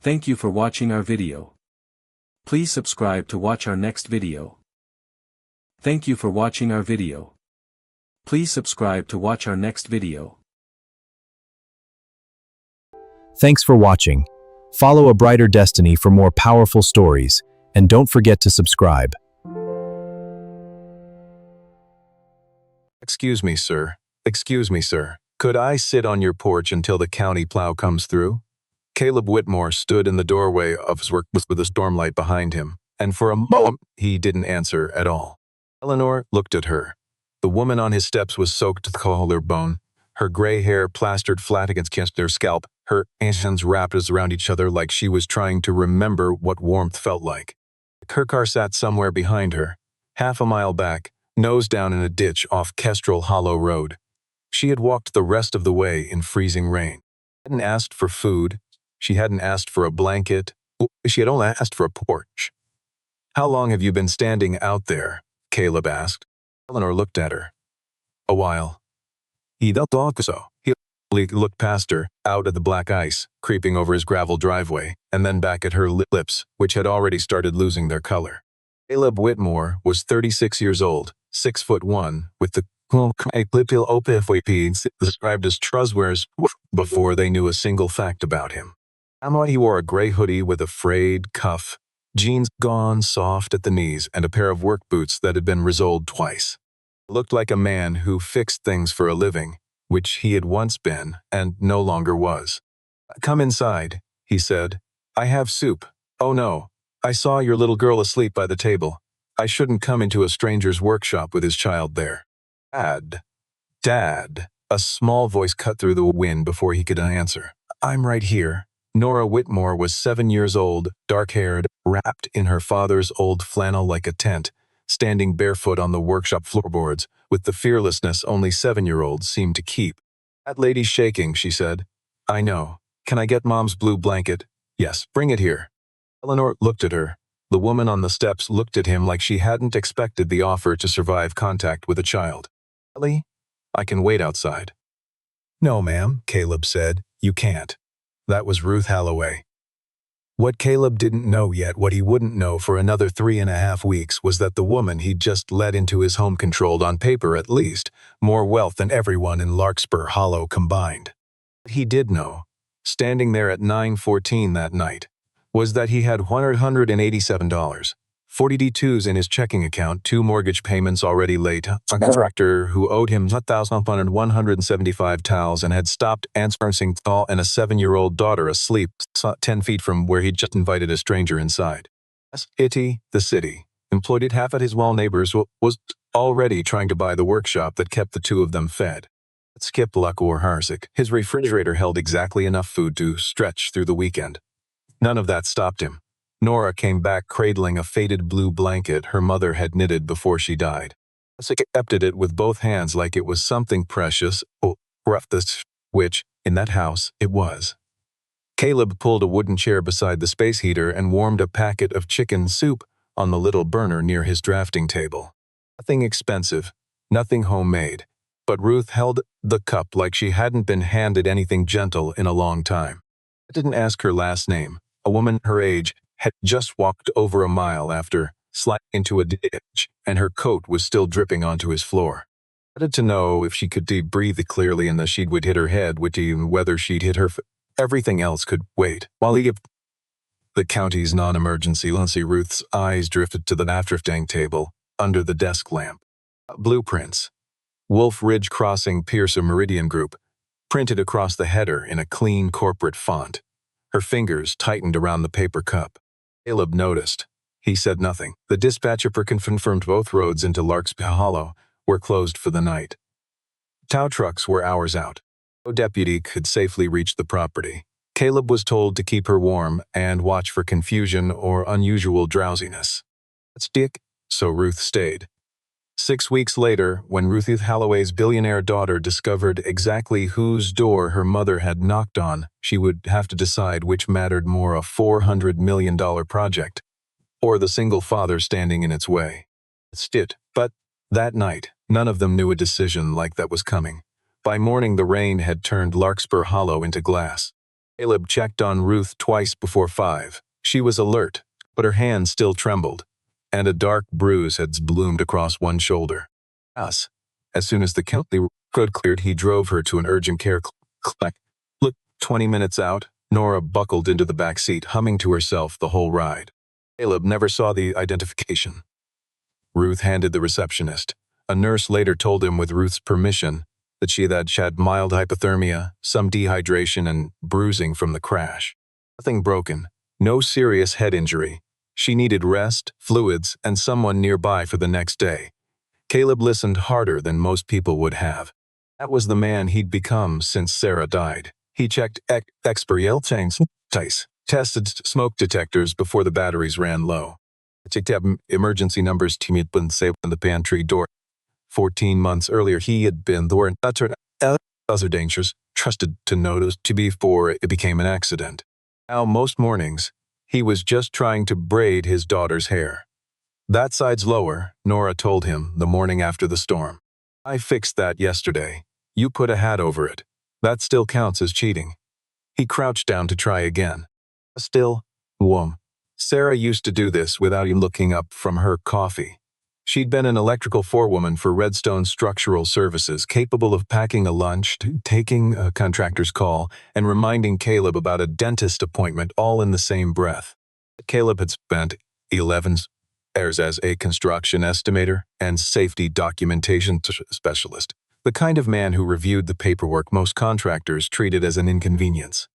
Thank you for watching our video. Please subscribe to watch our next video. Thank you for watching our video. Please subscribe to watch our next video. Thanks for watching. Follow a brighter destiny for more powerful stories, and don't forget to subscribe. Excuse me, sir. Excuse me, sir. Could I sit on your porch until the county plow comes through? Caleb Whitmore stood in the doorway of his work with the stormlight behind him, and for a moment he didn't answer at all. Eleanor looked at her. The woman on his steps was soaked to the collarbone, her gray hair plastered flat against her scalp, her hands wrapped around each other like she was trying to remember what warmth felt like. Her car sat somewhere behind her, half a mile back, nose down in a ditch off Kestrel Hollow Road. She had walked the rest of the way in freezing rain. She hadn't asked for food. She hadn't asked for a blanket. She had only asked for a porch. "How long have you been standing out there?" Caleb asked. Eleanor looked at her. "A while." He thought so. He looked past her, out at the black ice, creeping over his gravel driveway, and then back at her lips, which had already started losing their color. Caleb Whitmore was 36 years old, 6'1", with the described as trousers before they knew a single fact about him. He wore a gray hoodie with a frayed cuff, jeans gone soft at the knees, and a pair of work boots that had been resoled twice. He looked like a man who fixed things for a living, which he had once been and no longer was. "Come inside," he said. "I have soup. Oh no, I saw your little girl asleep by the table. I shouldn't come into a stranger's workshop with his child there." Dad, a small voice cut through the wind before he could answer. "I'm right here." Nora Whitmore was 7 years old, dark-haired, wrapped in her father's old flannel like a tent, standing barefoot on the workshop floorboards, with the fearlessness only 7-year-olds seemed to keep. "That lady's shaking," she said. "I know. Can I get Mom's blue blanket?" "Yes, bring it here." Eleanor looked at her. The woman on the steps looked at him like she hadn't expected the offer to survive contact with a child. "Ellie, I can wait outside." "No, ma'am," Caleb said. "You can't." That was Ruth Holloway. What Caleb didn't know yet, what he wouldn't know for another 3.5 weeks, was that the woman he'd just let into his home controlled, on paper at least, more wealth than everyone in Larkspur Hollow combined. What he did know, standing there at 9:14 that night, was that he had $187, 42s in his checking account, 2 mortgage payments already late, a contractor who owed him $1,175 and had stopped answering call, and a 7-year-old daughter asleep 10 feet from where he'd just invited a stranger inside. Itty, the city, employed half at his wall neighbors, was already trying to buy the workshop that kept the two of them fed. Skip luck or Harsick, his refrigerator held exactly enough food to stretch through the weekend. None of that stopped him. Nora came back cradling a faded blue blanket her mother had knitted before she died. She accepted it with both hands like it was something precious, which, in that house, it was. Caleb pulled a wooden chair beside the space heater and warmed a packet of chicken soup on the little burner near his drafting table. Nothing expensive, nothing homemade, but Ruth held the cup like she hadn't been handed anything gentle in a long time. I didn't ask her last name. A woman her age had just walked over a mile after sliding into a ditch, and her coat was still dripping onto his floor. I wanted to know if she could breathe clearly and that she would hit her head, whether she'd hit her. Everything else could wait. While he the county's non-emergency, Ruth's eyes drifted to the drafting table under the desk lamp. Blueprints. Wolf Ridge Crossing Piercer Meridian Group, printed across the header in a clean corporate font. Her fingers tightened around the paper cup. Caleb noticed. He said nothing. The dispatcher confirmed both roads into Larkspur Hollow were closed for the night. Tow trucks were hours out. No deputy could safely reach the property. Caleb was told to keep her warm and watch for confusion or unusual drowsiness. "That's Dick," so Ruth stayed. 6 weeks later, when Ruth Holloway's billionaire daughter discovered exactly whose door her mother had knocked on, she would have to decide which mattered more, a $400 million project, or the single father standing in its way. But that night, none of them knew a decision like that was coming. By morning, the rain had turned Larkspur Hollow into glass. Caleb checked on Ruth twice before 5. She was alert, but her hand still trembled, and a dark bruise had bloomed across one shoulder. As soon as the county road cleared, he drove her to an urgent care clinic. Look, 20 minutes out, Nora buckled into the back seat, humming to herself the whole ride. Caleb never saw the identification. Ruth handed the receptionist. A nurse later told him, with Ruth's permission, that she had mild hypothermia, some dehydration, and bruising from the crash. Nothing broken, no serious head injury. She needed rest, fluids, and someone nearby for the next day. Caleb listened harder than most people would have. That was the man he'd become since Sarah died. He checked experience, tested smoke detectors before the batteries ran low. Checked emergency numbers in the pantry door. 14 months earlier, he had been the other dangers, trusted to notice before it became an accident. Now, most mornings, he was just trying to braid his daughter's hair. That side's lower, Nora told him the morning after the storm. I fixed that yesterday. You put a hat over it. That still counts as cheating. He crouched down to try again. Still, Sarah used to do this without even looking up from her coffee. She'd been an electrical forewoman for Redstone Structural Services, capable of packing a lunch, taking a contractor's call, and reminding Caleb about a dentist appointment all in the same breath. Caleb had spent 11 years as a construction estimator and safety documentation specialist, the kind of man who reviewed the paperwork most contractors treated as an inconvenience.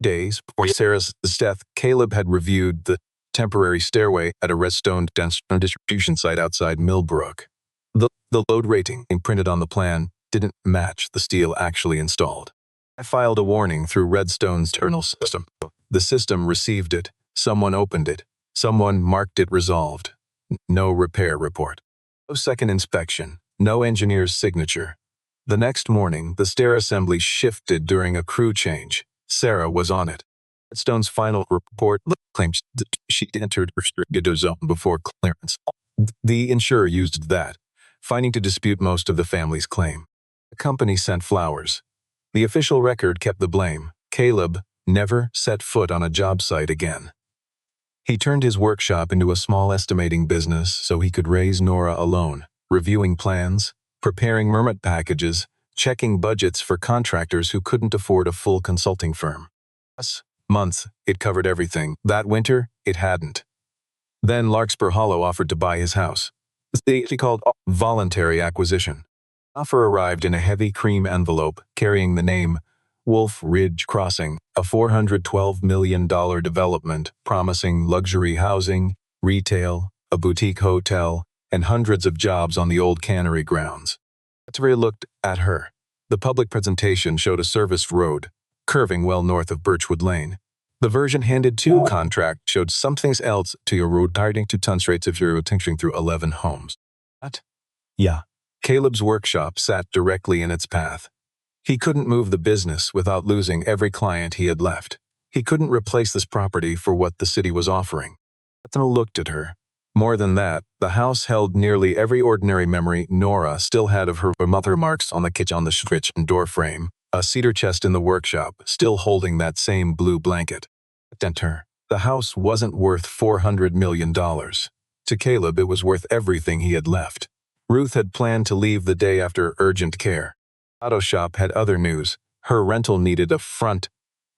Days before Sarah's death, Caleb had reviewed the temporary stairway at a Redstone distribution site outside Millbrook. The load rating imprinted on the plan didn't match the steel actually installed. I filed a warning through Redstone's internal system. The system received it, someone opened it, someone marked it resolved. No repair report. No second inspection, no engineer's signature. The next morning, the stair assembly shifted during a crew change. Sarah was on it. Redstone's final report claims that she entered restricted zone before clearance. The insurer used that, finding to dispute most of the family's claim. The company sent flowers. The official record kept the blame. Caleb never set foot on a job site again. He turned his workshop into a small estimating business so he could raise Nora alone, reviewing plans, preparing mermit packages, checking budgets for contractors who couldn't afford a full consulting firm. Last month, it covered everything. That winter, it hadn't. Then Larkspur Hollow offered to buy his house. He called voluntary acquisition. Offer arrived in a heavy cream envelope carrying the name Wolf Ridge Crossing, a $412 million development promising luxury housing, retail, a boutique hotel, and hundreds of jobs on the old cannery grounds. Terry looked at her. The public presentation showed a serviced road, curving well north of Birchwood Lane. The version handed to contract showed something else to your road targeting 2 tons rates of euro tinkering through 11 homes. What? Yeah. Caleb's workshop sat directly in its path. He couldn't move the business without losing every client he had left. He couldn't replace this property for what the city was offering. Ethel looked at her. More than that, the house held nearly every ordinary memory Nora still had of her mother, marks on the kitchen, on the switch and door frame, a cedar chest in the workshop, still holding that same blue blanket. Enter. The house wasn't worth $400 million. To Caleb, it was worth everything he had left. Ruth had planned to leave the day after urgent care. Auto shop had other news. Her rental needed a front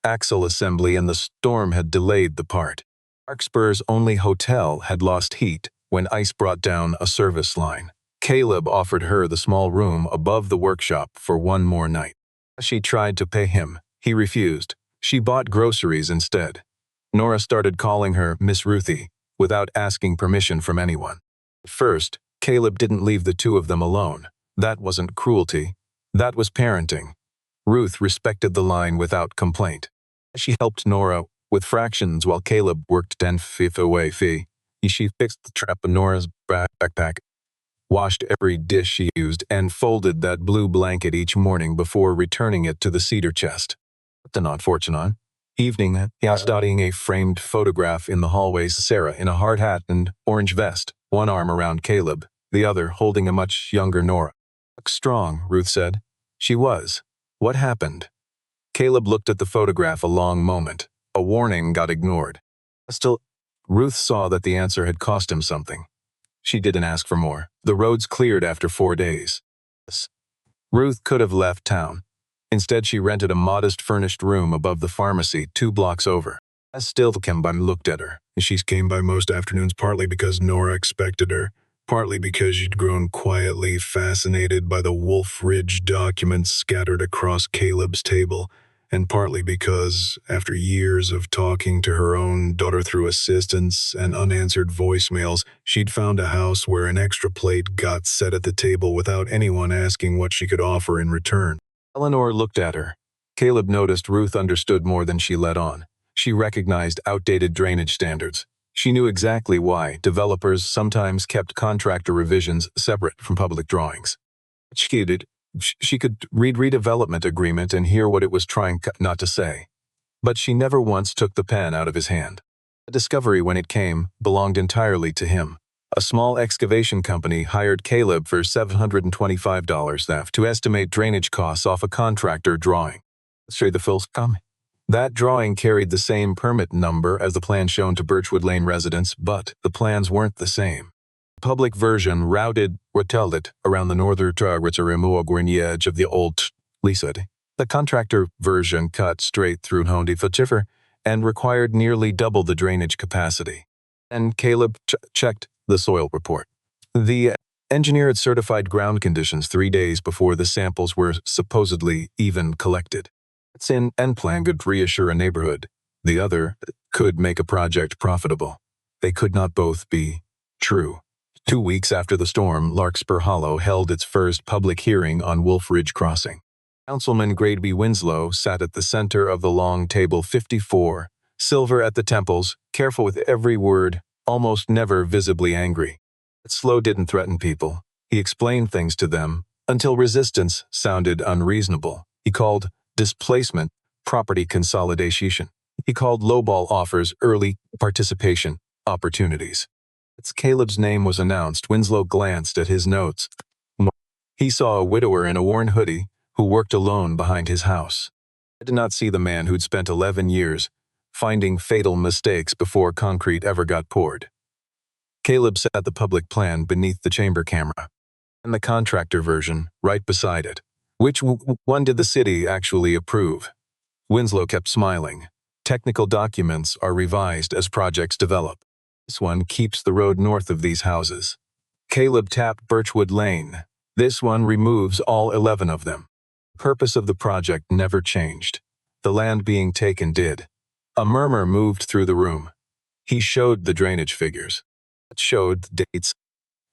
axle assembly and the storm had delayed the part. Larkspur's only hotel had lost heat when ice brought down a service line. Caleb offered her the small room above the workshop for one more night. She tried to pay him. He refused. She bought groceries instead. Nora started calling her Miss Ruthie without asking permission from anyone. At first, Caleb didn't leave the two of them alone. That wasn't cruelty. That was parenting. Ruth respected the line without complaint. She helped Nora with fractions while Caleb worked 10 feet away. She fixed the trap in Nora's backpack, washed every dish she used, and folded that blue blanket each morning before returning it to the cedar chest. An unfortunate evening, he was studying a framed photograph in the hallways. Sarah in a hard hat and orange vest, one arm around Caleb, the other holding a much younger Nora. Strong, Ruth said. She was. What happened? Caleb looked at the photograph a long moment. A warning got ignored. Still, Ruth saw that the answer had cost him something. She didn't ask for more. The roads cleared after 4 days. Ruth could have left town. Instead, she rented a modest furnished room above the pharmacy 2 blocks over. As still came by looked at her. She came by most afternoons partly because Nora expected her, partly because she'd grown quietly fascinated by the Wolf Ridge documents scattered across Caleb's table, and partly because, after years of talking to her own daughter through assistants and unanswered voicemails, she'd found a house where an extra plate got set at the table without anyone asking what she could offer in return. Eleanor looked at her. Caleb noticed Ruth understood more than she let on. She recognized outdated drainage standards. She knew exactly why developers sometimes kept contractor revisions separate from public drawings. She could read redevelopment agreement and hear what it was trying not to say. But she never once took the pen out of his hand. The discovery, when it came, belonged entirely to him. A small excavation company hired Caleb for $725 to estimate drainage costs off a contractor drawing. Let's show you the full comment. That drawing carried the same permit number as the plan shown to Birchwood Lane residents, but the plans weren't the same. The public version routed around the northern edge of the old Lisad. The contractor version cut straight through Hondi Fachifer and required nearly double the drainage capacity. And Caleb checked the soil report. The engineer had certified ground conditions 3 days before the samples were supposedly even collected. It's in end plan could reassure a neighborhood. The other could make a project profitable. They could not both be true. 2 weeks after the storm, Larkspur Hollow held its first public hearing on Wolf Ridge Crossing. Councilman Gradeby Winslow sat at the center of the long table 54, silver at the temples, careful with every word, almost never visibly angry. But Slow didn't threaten people. He explained things to them until resistance sounded unreasonable. He called displacement property consolidation. He called lowball offers early participation opportunities. As Caleb's name was announced, Winslow glanced at his notes. He saw a widower in a worn hoodie who worked alone behind his house. I did not see the man who'd spent 11 years finding fatal mistakes before concrete ever got poured. Caleb set the public plan beneath the chamber camera, and the contractor version right beside it. Which one did the city actually approve? Winslow kept smiling. Technical documents are revised as projects develop. This one keeps the road north of these houses. Caleb tapped Birchwood Lane. This one removes all 11 of them. The purpose of the project never changed. The land being taken did. A murmur moved through the room. He showed the drainage figures. It showed the dates.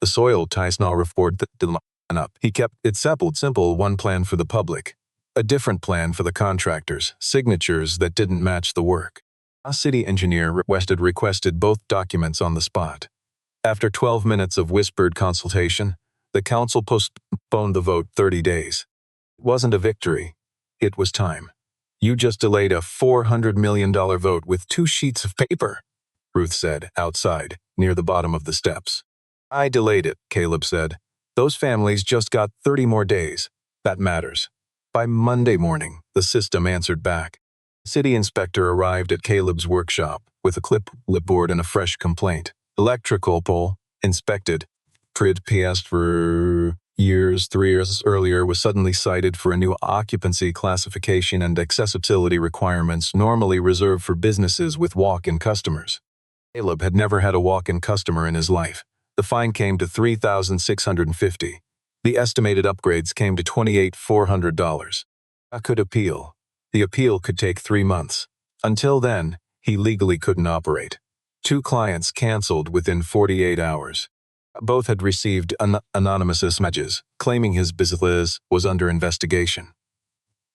The soil Tysnall report that didn't line up. He kept it simple, one plan for the public, a different plan for the contractors, signatures that didn't match the work. A city engineer requested both documents on the spot. After 12 minutes of whispered consultation, the council postponed the vote 30 days. It wasn't a victory. It was time. You just delayed a $400 million vote with 2 sheets of paper, Ruth said, outside, near the bottom of the steps. I delayed it, Caleb said. Those families just got 30 more days. That matters. By Monday morning, the system answered back. The city inspector arrived at Caleb's workshop with a clipboard and a fresh complaint. Electrical pole, inspected. Trid PS for years, 3 years earlier, was suddenly cited for a new occupancy classification and accessibility requirements normally reserved for businesses with walk-in customers. Caleb had never had a walk-in customer in his life. The fine came to $3,650. The estimated upgrades came to $28,400. I could appeal. The appeal could take 3 months. Until then, he legally couldn't operate. 2 clients canceled within 48 hours. Both had received anonymous messages claiming his business was under investigation.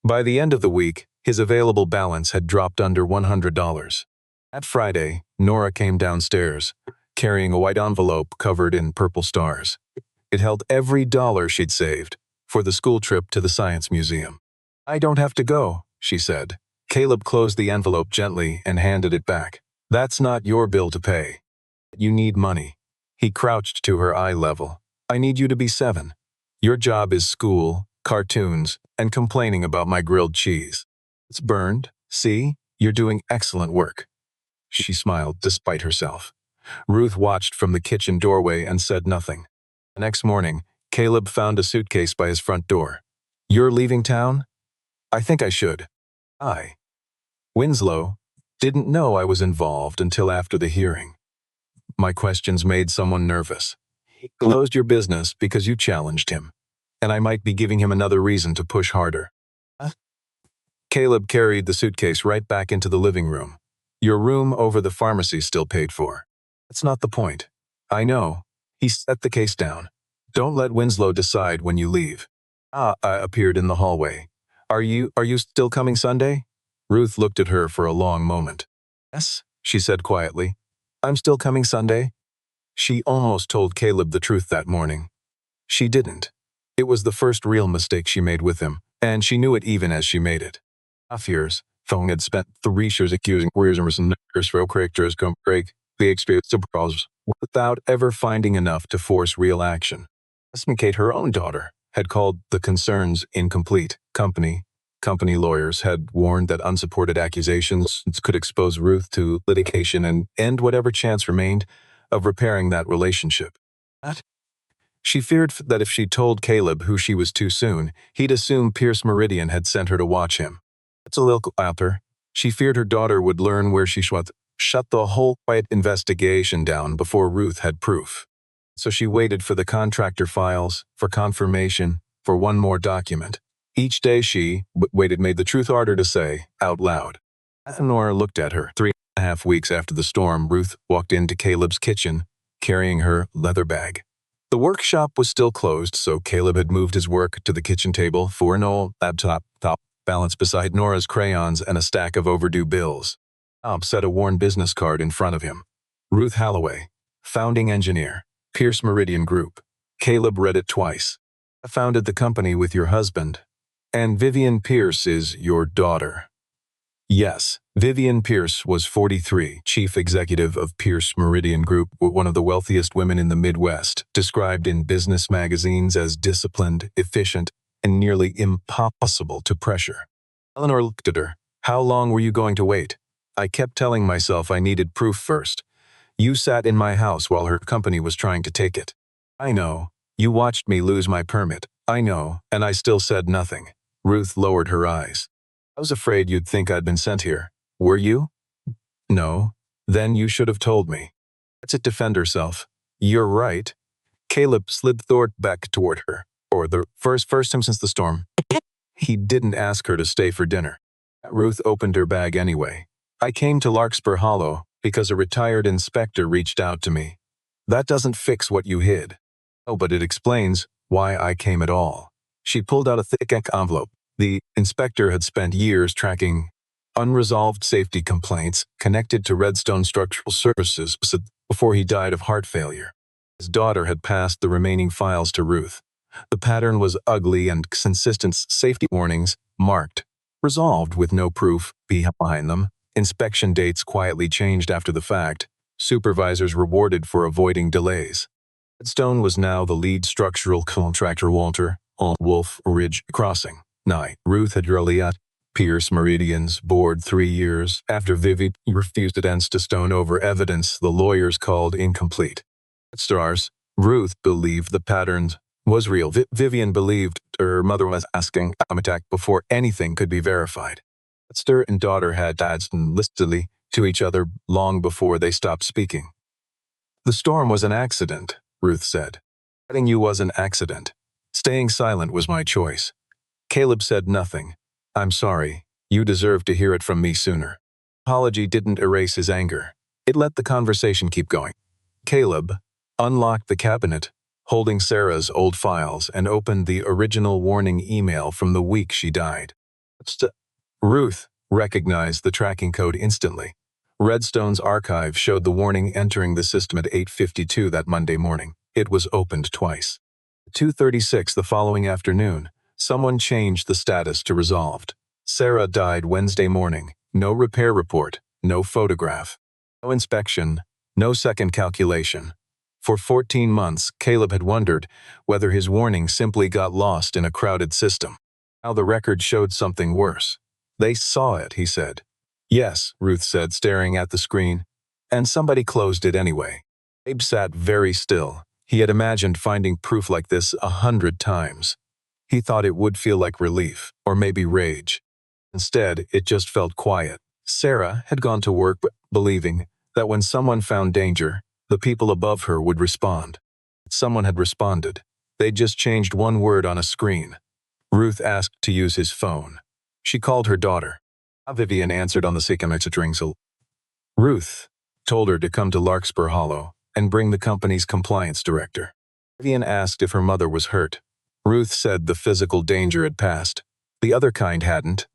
By the end of the week, his available balance had dropped under $100. That Friday, Nora came downstairs, carrying a white envelope covered in purple stars. It held every dollar she'd saved for the school trip to the Science Museum. I don't have to go, she said. Caleb closed the envelope gently and handed it back. That's not your bill to pay. You need money. He crouched to her eye level. I need you to be 7. Your job is school, cartoons, and complaining about my grilled cheese. It's burned. See? You're doing excellent work. She smiled despite herself. Ruth watched from the kitchen doorway and said nothing. The next morning, Caleb found a suitcase by his front door. You're leaving town? I think I should. I. Winslow didn't know I was involved until after the hearing. My questions made someone nervous. He closed your business because you challenged him, and I might be giving him another reason to push harder. Caleb carried the suitcase right back into the living room. Your room over the pharmacy's still paid for. That's not the point. I know. He set the case down. Don't let Winslow decide when you leave. I appeared in the hallway. Are you still coming Sunday? Ruth looked at her for a long moment. Yes, she said quietly. I'm still coming Sunday. She almost told Caleb the truth that morning. She didn't. It was the first real mistake she made with him, and she knew it even as she made it. Half years, Thong had spent 3 years accusing Warriors and real characters come break the experience of problems without ever finding enough to force real action. Kate, her own daughter, had called the concerns incomplete. Company lawyers had warned that unsupported accusations could expose Ruth to litigation and end whatever chance remained of repairing that relationship. She feared that if she told Caleb who she was too soon, he'd assume Pierce Meridian had sent her to watch him. It's a little after. She feared her daughter would learn where she shut the whole quiet investigation down before Ruth had proof. So she waited for the contractor files, for confirmation, for one more document. Each day she waited made the truth harder to say, out loud. Nora looked at her. 3.5 weeks after the storm, Ruth walked into Caleb's kitchen, carrying her leather bag. The workshop was still closed, so Caleb had moved his work to the kitchen table for an old laptop balanced beside Nora's crayons and a stack of overdue bills. Bob set a worn business card in front of him. Ruth Holloway, founding engineer, Pierce Meridian Group. Caleb read it twice. I founded the company with your husband, and Vivian Pierce is your daughter. Yes, Vivian Pierce was 43, chief executive of Pierce Meridian Group, one of the wealthiest women in the Midwest, described in business magazines as disciplined, efficient, and nearly impossible to pressure. Eleanor looked at her. How long were you going to wait? I kept telling myself I needed proof first. You sat in my house while her company was trying to take it. I know. You watched me lose my permit. I know, and I still said nothing. Ruth lowered her eyes. I was afraid you'd think I'd been sent here. Were you? No. Then you should have told me. Let's it defend herself. You're right. Caleb slid Thorpe back toward her. For the first time since the storm. He didn't ask her to stay for dinner. Ruth opened her bag anyway. I came to Larkspur Hollow because a retired inspector reached out to me. That doesn't fix what you hid. Oh, but it explains why I came at all. She pulled out a thick envelope. The inspector had spent years tracking unresolved safety complaints connected to Redstone Structural Services before he died of heart failure. His daughter had passed the remaining files to Ruth. The pattern was ugly and consistent safety warnings, marked, resolved with no proof behind them. Inspection dates quietly changed after the fact. Supervisors rewarded for avoiding delays. Redstone was now the lead structural contractor Walter on Wolf Ridge Crossing. Ruth had really at Pierce Meridian's board 3 years after Vivi refused to dance to stone over evidence the lawyers called incomplete. Stars, Ruth believed the pattern was real. Vivian believed her mother was asking attack before anything could be verified. Esther and daughter had dads listedly to each other long before they stopped speaking. The storm was an accident, Ruth said. Letting you was an accident. Staying silent was my choice. Caleb said nothing. I'm sorry. You deserved to hear it from me sooner. Apology didn't erase his anger. It let the conversation keep going. Caleb unlocked the cabinet, holding Sarah's old files, and opened the original warning email from the week she died. Ruth recognized the tracking code instantly. Redstone's archive showed the warning entering the system at 8:52 that Monday morning. It was opened twice. At 2:36 the following afternoon, someone changed the status to resolved. Sarah died Wednesday morning. No repair report, no photograph, no inspection, no second calculation. For 14 months, Caleb had wondered whether his warning simply got lost in a crowded system. Now the record showed something worse. They saw it, he said. Yes, Ruth said, staring at the screen. And somebody closed it anyway. Abe sat very still. He had imagined finding proof like this 100 times. He thought it would feel like relief, or maybe rage. Instead, it just felt quiet. Sarah had gone to work believing that when someone found danger, the people above her would respond. Someone had responded. They'd just changed one word on a screen. Ruth asked to use his phone. She called her daughter. Vivian answered on the second ringsel. Ruth told her to come to Larkspur Hollow and bring the company's compliance director. Vivian asked if her mother was hurt. Ruth said the physical danger had passed. The other kind hadn't.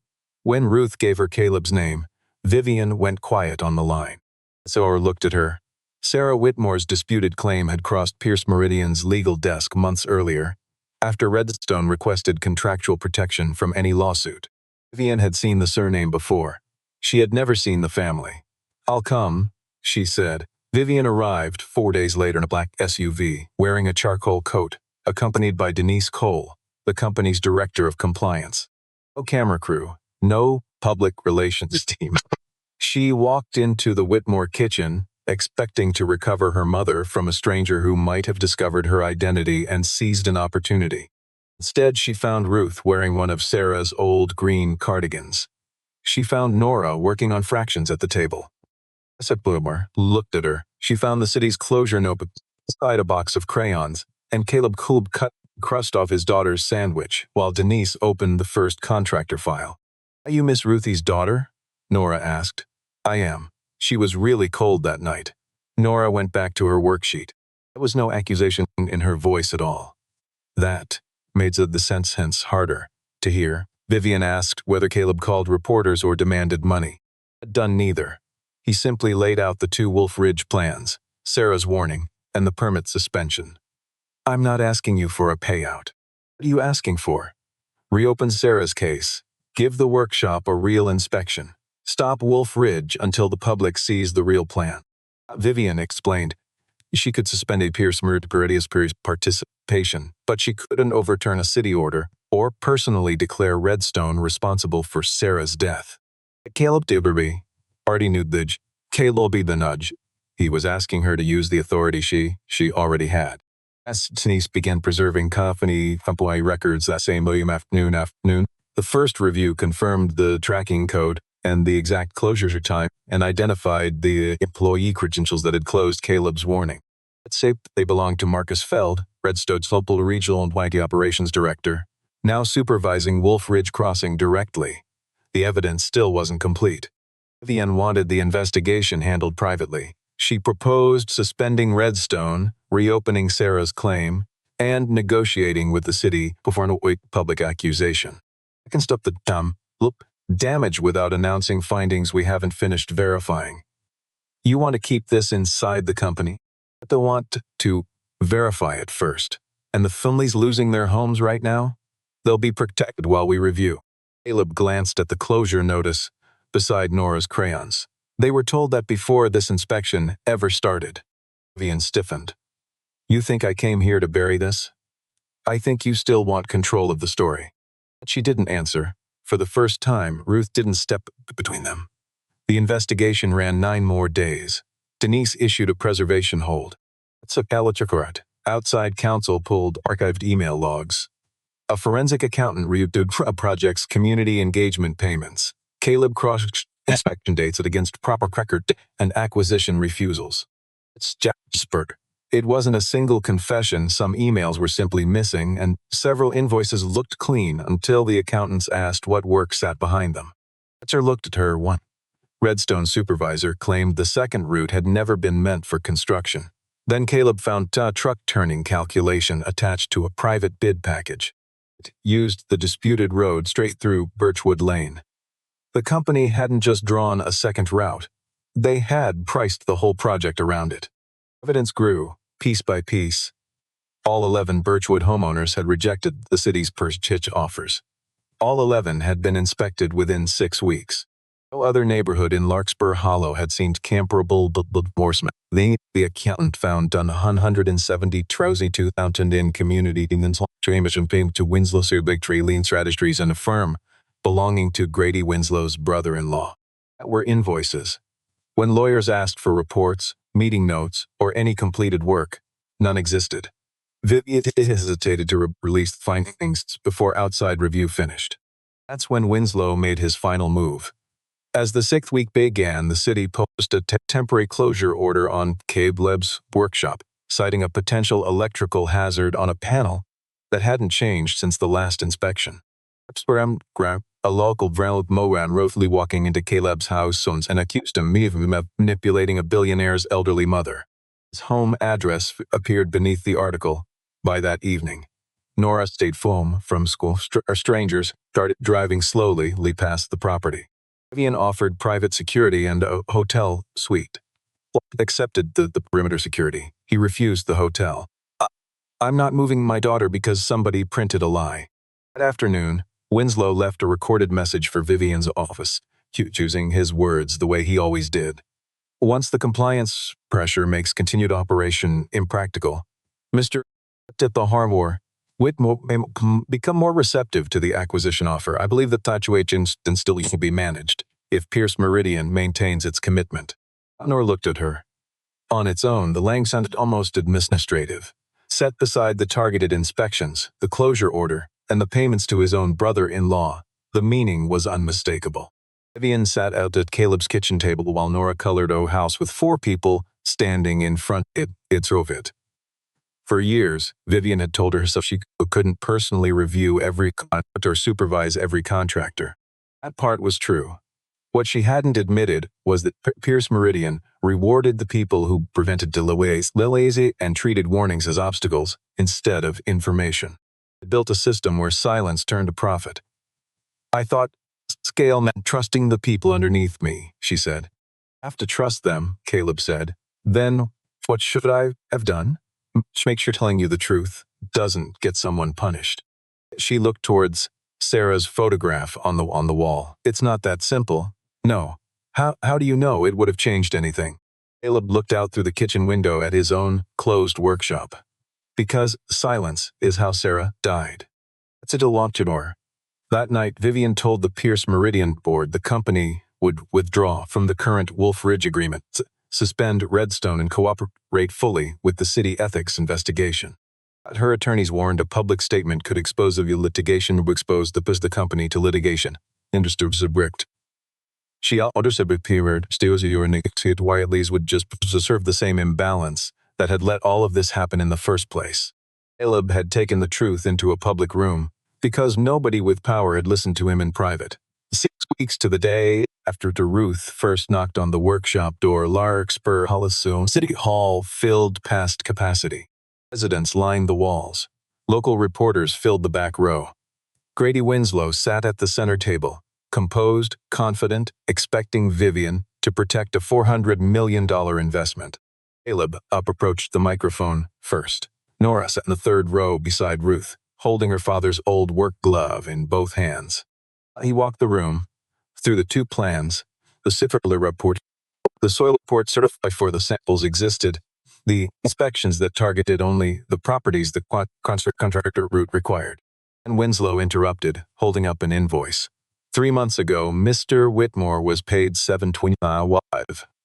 When Ruth gave her Caleb's name, Vivian went quiet on the line. Soar looked at her. Sarah Whitmore's disputed claim had crossed Pierce Meridian's legal desk months earlier, after Redstone requested contractual protection from any lawsuit. Vivian had seen the surname before. She had never seen the family. I'll come, she said. Vivian arrived 4 days later in a black SUV, wearing a charcoal coat, accompanied by Denise Cole, the company's director of compliance. No camera crew, no public relations team. She walked into the Whitmore kitchen, expecting to recover her mother from a stranger who might have discovered her identity and seized an opportunity. Instead, she found Ruth wearing one of Sarah's old green cardigans. She found Nora working on fractions at the table. Seth Bloomer looked at her. She found the city's closure notebook beside a box of crayons, and Caleb Kulb cut crust off his daughter's sandwich while Denise opened the first contractor file. Are you Miss Ruthie's daughter? Nora asked. I am. She was really cold that night. Nora went back to her worksheet. There was no accusation in her voice at all. That made the sentence harder to hear. Vivian asked whether Caleb called reporters or demanded money. He had done neither. He simply laid out the 2 Wolf Ridge plans, Sarah's warning, and the permit suspension. I'm not asking you for a payout. What are you asking for? Reopen Sarah's case. Give the workshop a real inspection. Stop Wolf Ridge until the public sees the real plan. Vivian explained. She could suspend a Pierce Meridian's participation, but she couldn't overturn a city order or personally declare Redstone responsible for Sarah's death. Caleb Dibberby already knew Caleb the nudge. He was asking her to use the authority she already had. As Denise began preserving company records that same afternoon, the first review confirmed the tracking code and the exact closure time and identified the employee credentials that had closed Caleb's warning. Let's say they belonged to Marcus Feld, Redstone's local regional and Whitey operations director, now supervising Wolf Ridge Crossing directly. The evidence still wasn't complete. Vivian wanted the investigation handled privately. She proposed suspending Redstone, reopening Sarah's claim, and negotiating with the city before an public accusation. I can stop the damage without announcing findings we haven't finished verifying. You want to keep this inside the company, but they want to verify it first. And the Finleys losing their homes right now? They'll be protected while we review. Caleb glanced at the closure notice beside Nora's crayons. They were told that before this inspection ever started. Vivian stiffened. You think I came here to bury this? I think you still want control of the story. But she didn't answer. For the first time, Ruth didn't step between them. The investigation ran 9 more days. Denise issued a preservation hold. It's a Calichukurat. Outside counsel pulled archived email logs. A forensic accountant reviewed a project's community engagement payments. Caleb crossed inspection dates against proper record and acquisition refusals. It's Jasper. It wasn't a single confession. Some emails were simply missing, and several invoices looked clean until the accountants asked what work sat behind them. Fletcher looked at her. One Redstone supervisor claimed the second route had never been meant for construction. Then Caleb found a truck turning calculation attached to a private bid package. It used the disputed road straight through Birchwood Lane. The company hadn't just drawn a second route. They had priced the whole project around it. Evidence grew, piece by piece. All 11 Birchwood homeowners had rejected the city's purchase offers. All 11 had been inspected within 6 weeks. No other neighborhood in Larkspur Hollow had seen comparable enforcement. The accountant found done 172,000 in community to Winslow Big Tree Lean Strategies and a firm belonging to Grady Winslow's brother-in-law. Were invoices. When lawyers asked for reports, meeting notes, or any completed work, none existed. Vivian hesitated to release the findings before outside review finished. That's when Winslow made his final move. As the 6th week began, the city posted a temporary closure order on Caleb's workshop, citing a potential electrical hazard on a panel that hadn't changed since the last inspection. A local Moran roughly walking into Caleb's house and accused him of manipulating a billionaire's elderly mother. His home address appeared beneath the article. By that evening, Nora stayed home from school. Strangers started driving slowly past the property. Vivian offered private security and a hotel suite. Accepted the perimeter security. He refused the hotel. I'm not moving my daughter because somebody printed a lie. That afternoon, Winslow left a recorded message for Vivian's office, choosing his words the way he always did. Once the compliance pressure makes continued operation impractical, Mr. At the harbor, Whitmore may become more receptive to the acquisition offer. I believe the situation still can be managed if Pierce Meridian maintains its commitment. Nor looked at her. On its own, the Lang sounded almost administrative. Set beside the targeted inspections, the closure order, and the payments to his own brother-in-law, the meaning was unmistakable. Vivian sat out at Caleb's kitchen table while Nora colored a house with 4 people standing in front of it. For years, Vivian had told herself she couldn't personally review every contract or supervise every contractor. That part was true. What she hadn't admitted was that Pierce Meridian rewarded the people who prevented delays and treated warnings as obstacles instead of information. It built a system where silence turned a profit. I thought scale meant trusting the people underneath me, she said. I have to trust them, Caleb said. Then what should I have done? Make sure telling you the truth doesn't get someone punished. She looked towards Sarah's photograph on the wall. It's not that simple. No. How do you know it would have changed anything? Caleb looked out through the kitchen window at his own closed workshop. Because silence is how Sarah died. That's a delonchador. That night, Vivian told the Pierce Meridian board the company would withdraw from the current Wolf Ridge agreement, suspend Redstone, and cooperate fully with the city ethics investigation. Her attorneys warned a public statement could expose the litigation would expose the company to litigation. She also appeared why at least would just serve the same imbalance that had let all of this happen in the first place. Caleb had taken the truth into a public room because nobody with power had listened to him in private. 6 weeks to the day after Ruth first knocked on the workshop door, Larkspur City Hall filled past capacity. Residents lined the walls. Local reporters filled the back row. Grady Winslow sat at the center table, composed, confident, expecting Vivian to protect a $400 million investment. Caleb approached the microphone first. Nora sat in the third row beside Ruth, holding her father's old work glove in both hands. He walked the room, through the 2 plans, the soil report certified for the samples existed, the inspections that targeted only the properties the contractor route required. And Winslow interrupted, holding up an invoice. 3 months ago, Mr. Whitmore was paid $725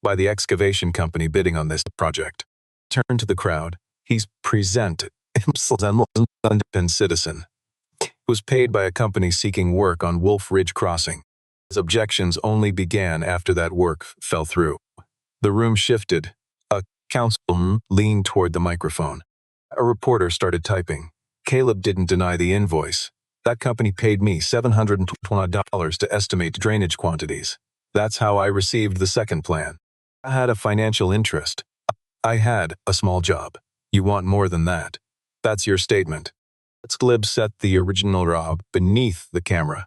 by the excavation company bidding on this project. Turned to the crowd. He's presented himself as an independent citizen. He was paid by a company seeking work on Wolf Ridge Crossing. His objections only began after that work fell through. The room shifted. A councilman leaned toward the microphone. A reporter started typing. Caleb didn't deny the invoice. That company paid me $720 to estimate drainage quantities. That's how I received the second plan. I had a financial interest. I had a small job. You want more than that. That's your statement. Glib set the original Rob beneath the camera.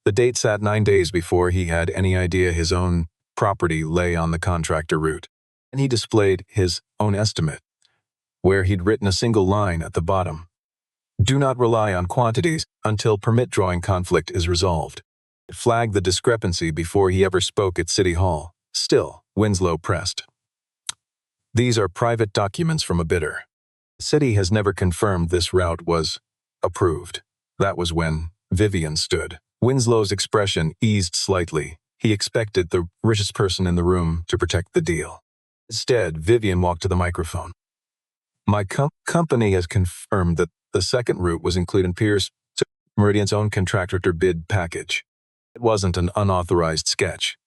The date sat 9 days before he had any idea his own property lay on the contractor route. And he displayed his own estimate, where he'd written a single line at the bottom. Do not rely on quantities until permit drawing conflict is resolved. It flagged the discrepancy before he ever spoke at City Hall. Still, Winslow pressed. These are private documents from a bidder. The city has never confirmed this route was approved. That was when Vivian stood. Winslow's expression eased slightly. He expected the richest person in the room to protect the deal. Instead, Vivian walked to the microphone. My company has confirmed that the second route was included in Pierce Meridian's own contractor bid package. It wasn't an unauthorized sketch.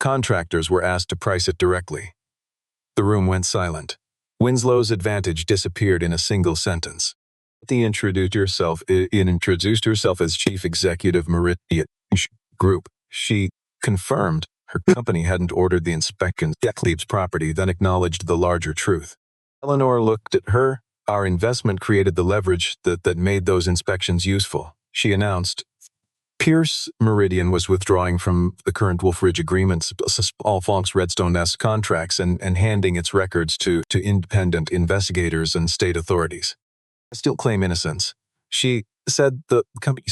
Contractors were asked to price it directly. The room went silent. Winslow's advantage disappeared in a single sentence. He introduced herself as Chief Executive Meridian Group. She confirmed her company hadn't ordered the inspection of Cleve's property, then acknowledged the larger truth. Eleanor looked at her. Our investment created the leverage that made those inspections useful. She announced, Pierce Meridian was withdrawing from the current Wolf Ridge agreements, all Falks Redstone-esque contracts, and handing its records to independent investigators and state authorities. I still claim innocence. She said the company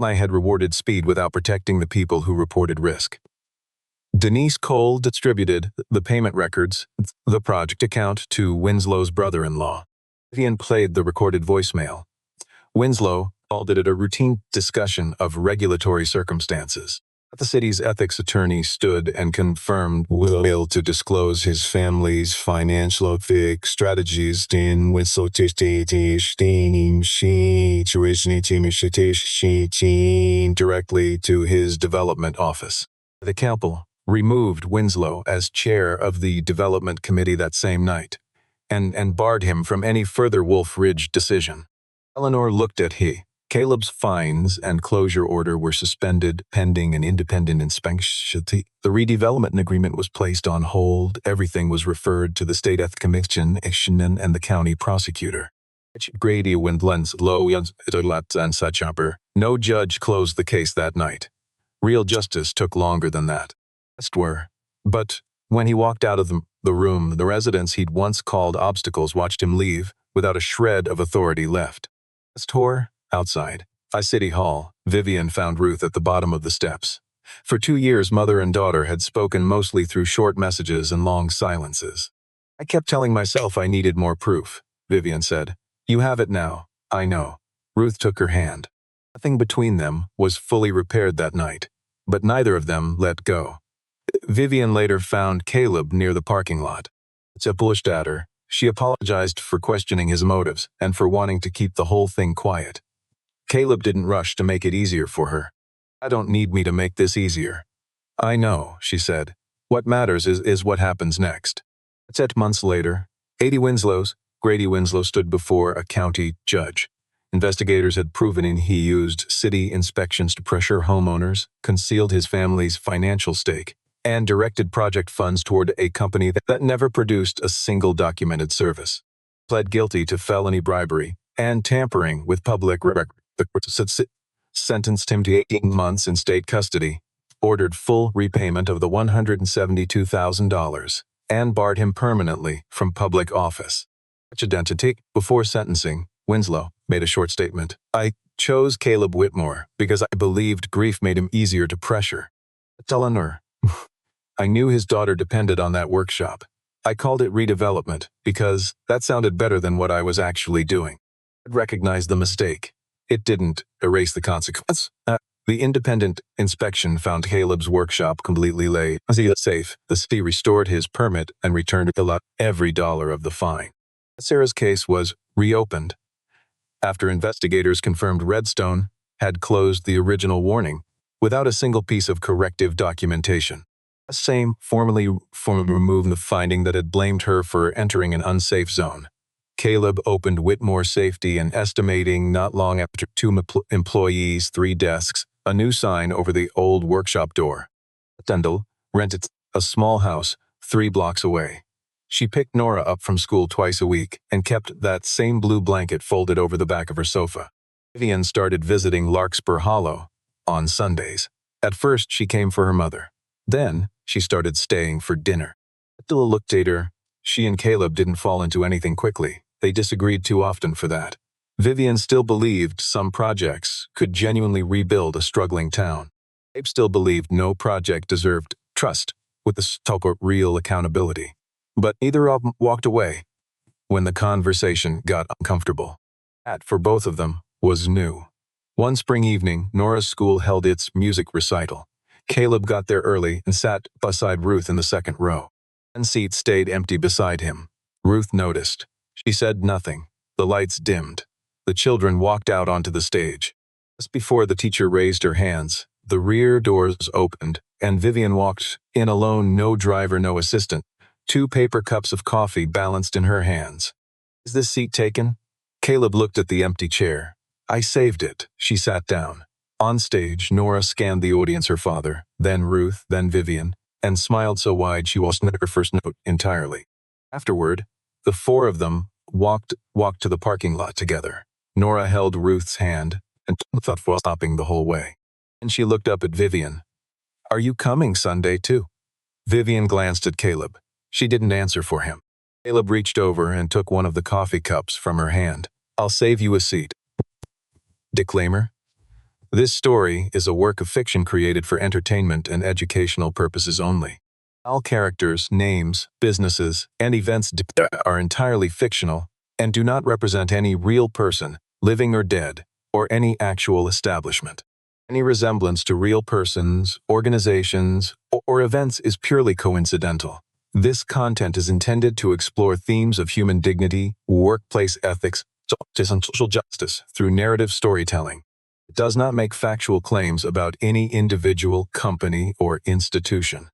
I had rewarded speed without protecting the people who reported risk. Denise Cole distributed the payment records, the project account, to Winslow's brother-in-law. Vivian played the recorded voicemail. Winslow called it a routine discussion of regulatory circumstances. The city's ethics attorney stood and confirmed will to disclose his family's financial strategies in Winslow directly to his development office. The council removed Winslow as chair of the development committee that same night and barred him from any further Wolf Ridge decision. Eleanor looked at Caleb's fines and closure order were suspended pending an independent inspection. The redevelopment agreement was placed on hold. Everything was referred to the state ethics commission and the county prosecutor. Grady Windlands low and such upper. No judge closed the case that night. Real justice took longer than that. But when he walked out of the room, the residents he'd once called obstacles watched him leave without a shred of authority left. Outside City Hall, Vivian found Ruth at the bottom of the steps. For 2 years, mother and daughter had spoken mostly through short messages and long silences. I kept telling myself I needed more proof, Vivian said. You have it now, I know. Ruth took her hand. Nothing between them was fully repaired that night, but neither of them let go. Vivian later found Caleb near the parking lot. She pushed at her. She apologized for questioning his motives and for wanting to keep the whole thing quiet. Caleb didn't rush to make it easier for her. I don't need me to make this easier. I know, she said. What matters is what happens next. months later, Grady Winslow stood before a county judge. Investigators had proven he used city inspections to pressure homeowners, concealed his family's financial stake, and directed project funds toward a company that never produced a single documented service. Pled guilty to felony bribery and tampering with public records. The court sentenced him to 18 months in state custody, ordered full repayment of the $172,000, and barred him permanently from public office. Before sentencing, Winslow made a short statement. I chose Caleb Whitmore because I believed grief made him easier to pressure. Eleanor, I knew his daughter depended on that workshop. I called it redevelopment because that sounded better than what I was actually doing. I recognized the mistake. It didn't erase the consequence. The independent inspection found Caleb's workshop completely safe. The city restored his permit and returned every dollar of the fine. Sarah's case was reopened after investigators confirmed Redstone had closed the original warning without a single piece of corrective documentation. Same formally removed the finding that had blamed her for entering an unsafe zone. Caleb opened Whitmore Safety and Estimating not long after 2 employees, 3 desks, a new sign over the old workshop door. Tendall rented a small house 3 blocks away. She picked Nora up from school twice a week and kept that same blue blanket folded over the back of her sofa. Vivian started visiting Larkspur Hollow on Sundays. At first, she came for her mother. Then, she started staying for dinner. Attila looked at her. She and Caleb didn't fall into anything quickly. They disagreed too often for that. Vivian still believed some projects could genuinely rebuild a struggling town. Abe still believed no project deserved trust with the so-called real accountability. But neither of them walked away when the conversation got uncomfortable. That, for both of them, was new. One spring evening, Nora's school held its music recital. Caleb got there early and sat beside Ruth in the second row. One seat stayed empty beside him. Ruth noticed. She said nothing. The lights dimmed. The children walked out onto the stage. Just before the teacher raised her hands, the rear doors opened, and Vivian walked in alone, no driver, no assistant. 2 paper cups of coffee balanced in her hands. Is this seat taken? Caleb looked at the empty chair. I saved it. She sat down. On stage, Nora scanned the audience, her father, then Ruth, then Vivian, and smiled so wide she lost her first note entirely. Afterward, the 4 of them walked to the parking lot together. Nora held Ruth's hand and thought while stopping the whole way. And she looked up at Vivian. Are you coming Sunday too? Vivian glanced at Caleb. She didn't answer for him. Caleb reached over and took one of the coffee cups from her hand. I'll save you a seat. Disclaimer. This story is a work of fiction created for entertainment and educational purposes only. All characters, names, businesses, and events are entirely fictional and do not represent any real person, living or dead, or any actual establishment. Any resemblance to real persons, organizations, or events is purely coincidental. This content is intended to explore themes of human dignity, workplace ethics, and social justice through narrative storytelling. It does not make factual claims about any individual, company, or institution.